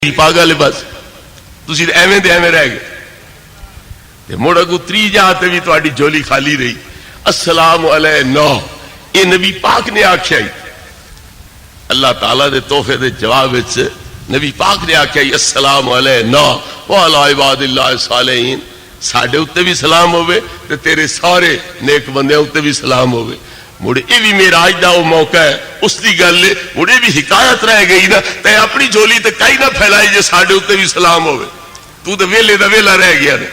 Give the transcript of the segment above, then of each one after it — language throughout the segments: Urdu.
پاگل بس تسی ایویں دے ایویں رہ گئے مڑ اگو تری جہاں بھی تہاڈی جھولی خالی رہی. السلام علینا یہ نبی پاک نے آکھیا ہی اللہ تعالی دے تحفے دے جواب وچ نبی پاک نے آکھیا ہی السلام علینا وعلی عباد اللہ الصالحین. ساڈے اوتے بھی سلام ہوے تے تیرے سارے نیک بندیاں اوتے بھی سلام ہوے. مڑے یہ بھی معراج دا وہ موقع ہے اس کی گل ہے مڑے بھی حکایت رہ گئی نا تے اپنی جھولی تے کئی نہ پھیلائی جے ساڈے اوتے بھی سلام ہوے تو تے ویلے دا ویلا رہ گیا نے.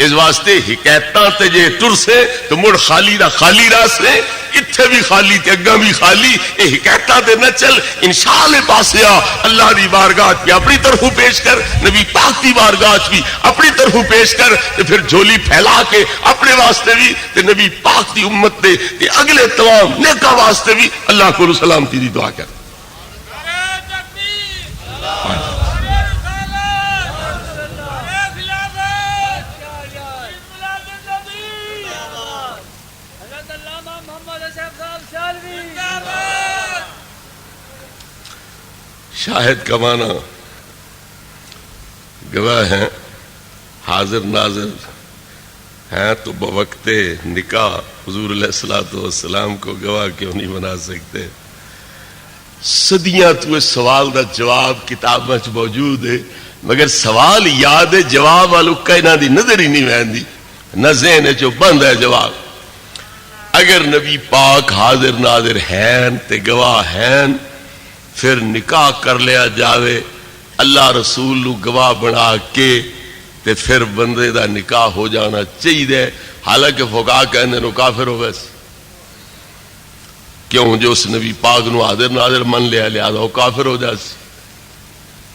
اس واسطے حکایتاں تے جے ٹر سے تو مڑ خالی دا خالی راس نے اتھے بھی خالی تے اگاں بھی خالی. اے حکایتاں تے نہ چل انشاءاللہ پاسے آ اللہ دی بارگاہ تے اپنی طرفوں پیش کر نبی پاک دی بارگاہ بھی اپنی طرفوں پیش کر تے پھر جھولی پھیلا کے اپنے واسطے بھی تے نبی پاک دی امت دے تے اگلے تمام نیکاں واسطے بھی اللہ کو سلامتی دی دعا کر. شاہد کا معنی گواہ ہیں حاضر ناظر ہیں تو بوقت نکاح حضور علیہ الصلوۃ والسلام کو گواہ کیوں نہیں بنا سکتے. صدیاں تو اس سوال دا جواب کتاب میں موجود ہے مگر سوال یاد ہے جواب والو کہنا دی نظر ہی نہیں ویندی نہ ذہن جو بند ہے جواب. اگر نبی پاک حاضر ناظر ہیں تے گواہ ہیں پھر نکاح کر لیا جاوے اللہ رسول نو گواہ بنا کے تے پھر بندے دا نکاح ہو جانا چاہیے. حالانکہ فقہا کہندے نو کافر ہو ویسے کیوں جو اس نبی پاک نو حاضر ناظر من لیا لہذا وہ کافر ہو جاسی.